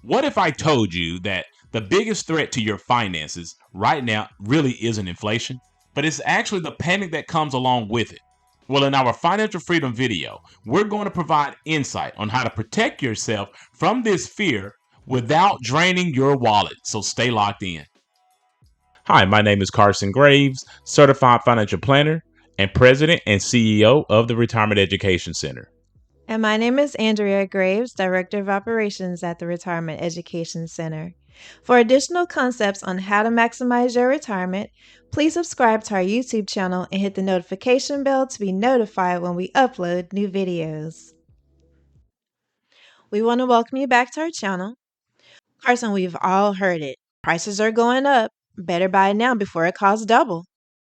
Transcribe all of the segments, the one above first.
What if I told you that the biggest threat to your finances right now really isn't inflation, but it's actually the panic that comes along with it? Well, in our financial freedom video, we're going to provide insight on how to protect yourself from this fear without draining your wallet. So stay locked in. Hi, my name is Carson Graves, certified financial planner and president and CEO of the Retirement Education Center. And my name is Andrea Graves, Director of Operations at the Retirement Education Center. For additional concepts on how to maximize your retirement, please subscribe to our YouTube channel and hit the notification bell to be notified when we upload new videos. We want to welcome you back to our channel. Carson, we've all heard it. Prices are going up. Better buy now before it costs double.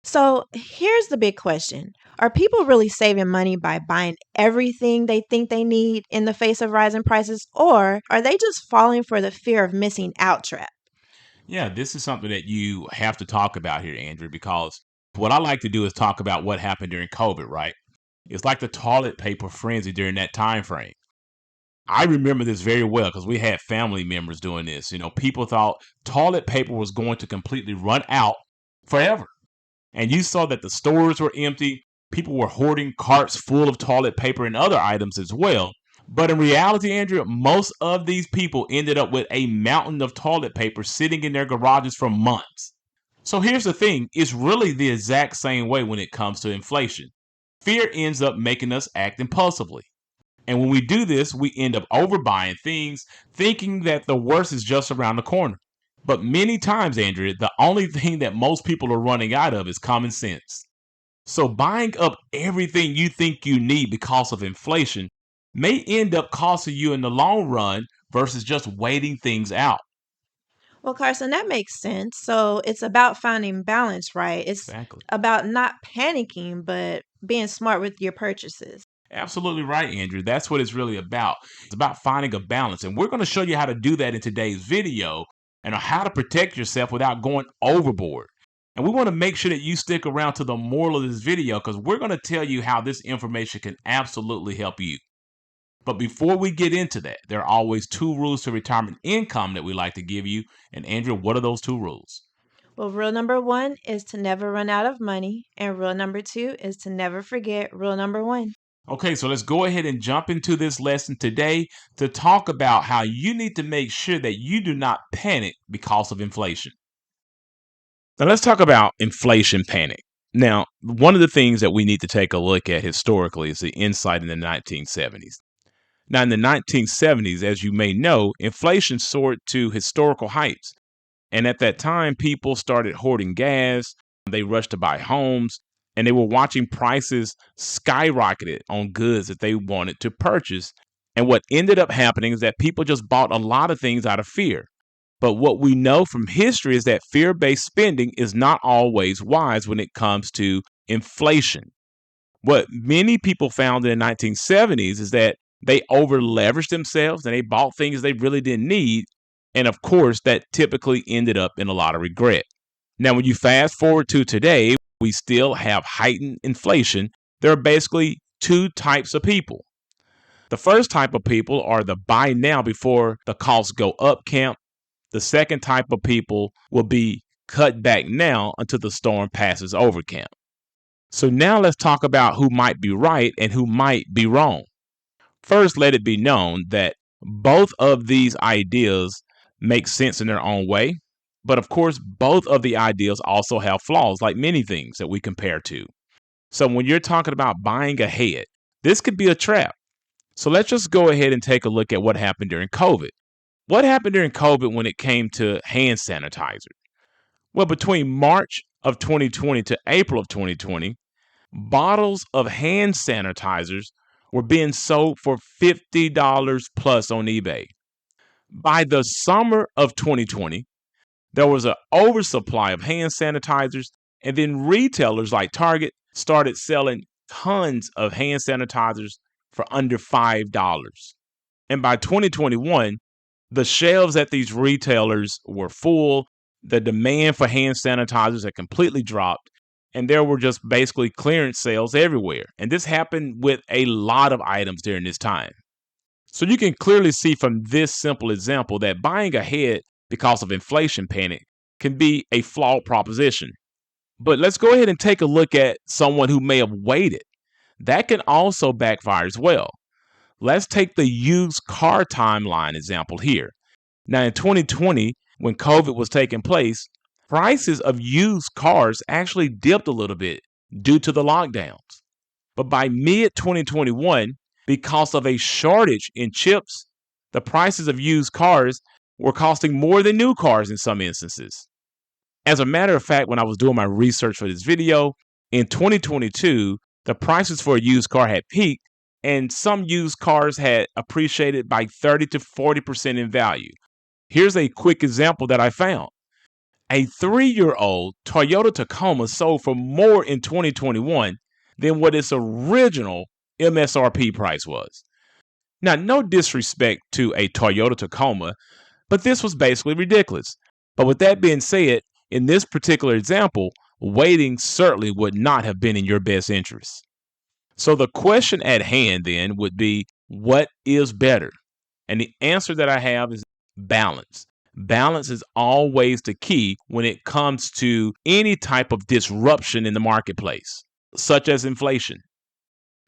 So here's the big question. Are people really saving money by buying everything they think they need in the face of rising prices, or are they just falling for the fear of missing out trap? Yeah, this is something that you have to talk about here, Andrew, because what I like to do is talk about what happened during COVID, right? It's like the toilet paper frenzy during that time frame. I remember this very well because we had family members doing this. People thought toilet paper was going to completely run out forever. And you saw that the stores were empty. People were hoarding carts full of toilet paper and other items as well. But in reality, Andrea, most of these people ended up with a mountain of toilet paper sitting in their garages for months. So here's the thing, it's really the exact same way when it comes to inflation. Fear ends up making us act impulsively. And when we do this, we end up overbuying things, thinking that the worst is just around the corner. But many times, Andrea, the only thing that most people are running out of is common sense. So buying up everything you think you need because of inflation may end up costing you in the long run versus just waiting things out. Well, Carson, that makes sense. So it's about finding balance, right? It's Exactly. about not panicking, but being smart with your purchases. Absolutely right, Andrew. That's what it's really about. It's about finding a balance. And we're going to show you how to do that in today's video and how to protect yourself without going overboard. And we want to make sure that you stick around to the moral of this video because we're going to tell you how this information can absolutely help you. But before we get into that, there are always two rules to retirement income that we like to give you. And Andrew, what are those two rules? Well, rule number one is to never run out of money, and rule number two is to never forget rule number one. Okay, so let's go ahead and jump into this lesson today to talk about how you need to make sure that you do not panic because of inflation. Now, let's talk about inflation panic. Now, one of the things that we need to take a look at historically is the insight in the 1970s. Now, in the 1970s, as you may know, inflation soared to historical heights. And at that time, people started hoarding gas, they rushed to buy homes, and they were watching prices skyrocketed on goods that they wanted to purchase. And what ended up happening is that people just bought a lot of things out of fear. But what we know from history is that fear-based spending is not always wise when it comes to inflation. What many people found in the 1970s is that they over leveraged themselves and they bought things they really didn't need. And of course, that typically ended up in a lot of regret. Now, when you fast forward to today, we still have heightened inflation. There are basically two types of people. The first type of people are the buy now before the costs go up camp. The second type of people will be cut back now until the storm passes over camp. So now let's talk about who might be right and who might be wrong. First, let it be known that both of these ideas make sense in their own way. But of course, both of the ideas also have flaws, like many things that we compare to. So when you're talking about buying ahead, this could be a trap. So let's just go ahead and take a look at what happened during COVID. What happened during COVID when it came to hand sanitizer? Well, between March of 2020 to April of 2020, bottles of hand sanitizers were being sold for $50 plus on eBay. By the summer of 2020, there was an oversupply of hand sanitizers, and then retailers like Target started selling tons of hand sanitizers for under $5. And by 2021, the shelves at these retailers were full. The demand for hand sanitizers had completely dropped, and there were just basically clearance sales everywhere. And this happened with a lot of items during this time. So you can clearly see from this simple example that buying ahead because of inflation panic can be a flawed proposition. But let's go ahead and take a look at someone who may have waited. That can also backfire as well. Let's take the used car timeline example here. Now, in 2020, when COVID was taking place, prices of used cars actually dipped a little bit due to the lockdowns. But by mid 2021, because of a shortage in chips, the prices of used cars were costing more than new cars in some instances. As a matter of fact, when I was doing my research for this video, in 2022, the prices for a used car had peaked, and some used cars had appreciated by 30 to 40% in value. Here's a quick example that I found. A 3-year-old Toyota Tacoma sold for more in 2021 than what its original MSRP price was. Now, no disrespect to a Toyota Tacoma, but this was basically ridiculous. But with that being said, in this particular example, waiting certainly would not have been in your best interest. So the question at hand then would be, what is better? And the answer that I have is balance. Balance is always the key when it comes to any type of disruption in the marketplace, such as inflation.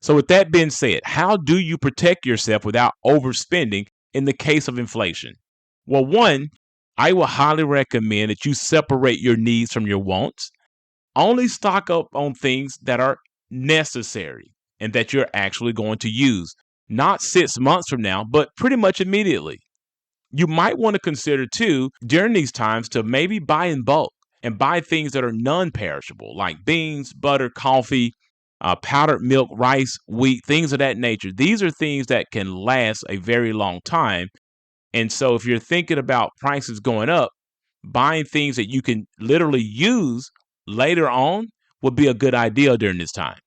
So with that being said, how do you protect yourself without overspending in the case of inflation? Well, one, I will highly recommend that you separate your needs from your wants. Only stock up on things that are necessary and that you're actually going to use, not 6 months from now, but pretty much immediately. You might want to consider too, during these times, to maybe buy in bulk and buy things that are non-perishable, like beans, butter, coffee, powdered milk, rice, wheat, things of that nature. These are things that can last a very long time. And so if you're thinking about prices going up, buying things that you can literally use later on would be a good idea during this time.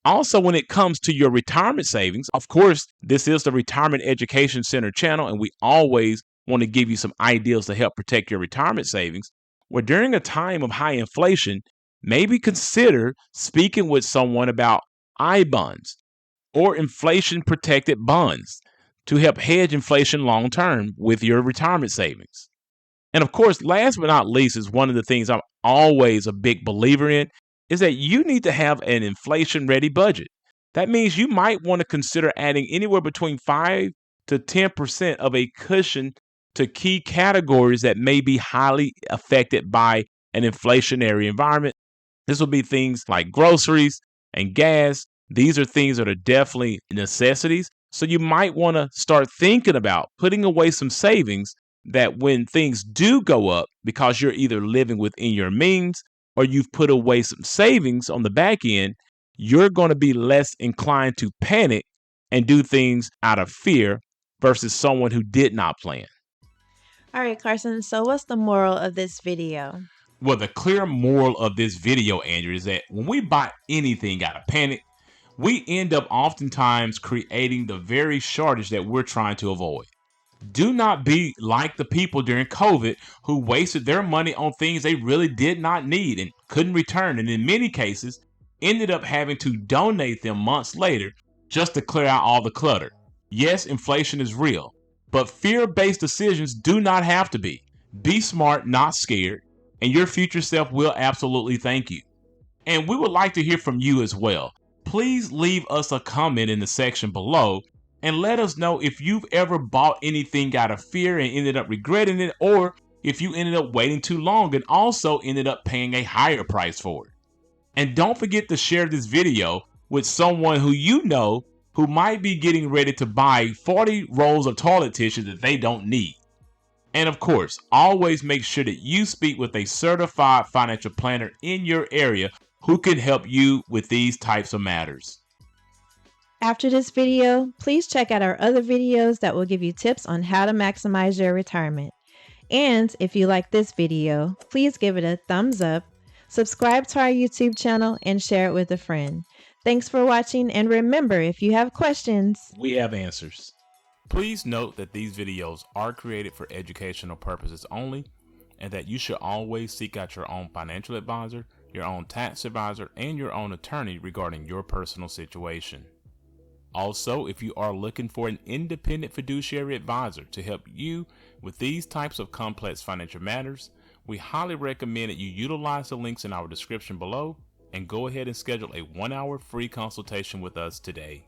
Also, when it comes to your retirement savings, of course, this is the Retirement Education Center channel, and we always want to give you some ideas to help protect your retirement savings. Where during a time of high inflation, maybe consider speaking with someone about I-bonds or inflation protected bonds to help hedge inflation long term with your retirement savings. And of course, last but not least, is one of the things I'm always a big believer in, is that you need to have an inflation ready budget. That means you might want to consider adding anywhere between 5 to 10% of a cushion to key categories that may be highly affected by an inflationary environment. This will be things like groceries and gas. These are things that are definitely necessities. So you might want to start thinking about putting away some savings that when things do go up, because you're either living within your means or you've put away some savings on the back end, you're going to be less inclined to panic and do things out of fear versus someone who did not plan. All right, Carson. So, what's the moral of this video? Well, the clear moral of this video, Andrew, is that when we buy anything out of panic, we end up oftentimes creating the very shortage that we're trying to avoid. Do not be like the people during COVID who wasted their money on things they really did not need and couldn't return, and in many cases ended up having to donate them months later just to clear out all the clutter. Yes, inflation is real, but fear-based decisions do not have to be. Be smart, not scared, and your future self will absolutely thank you. And we would like to hear from you as well. Please leave us a comment in the section below and let us know if you've ever bought anything out of fear and ended up regretting it, or if you ended up waiting too long and also ended up paying a higher price for it. And don't forget to share this video with someone who you know who might be getting ready to buy 40 rolls of toilet tissue that they don't need. And of course, always make sure that you speak with a certified financial planner in your area who can help you with these types of matters. After this video, please check out our other videos that will give you tips on how to maximize your retirement. And if you like this video, please give it a thumbs up, subscribe to our YouTube channel, and share it with a friend. Thanks for watching, and remember, if you have questions, we have answers. Please note that these videos are created for educational purposes only, and that you should always seek out your own financial advisor, your own tax advisor, and your own attorney regarding your personal situation. Also, if you are looking for an independent fiduciary advisor to help you with these types of complex financial matters, we highly recommend that you utilize the links in our description below and go ahead and schedule a 1-hour free consultation with us today.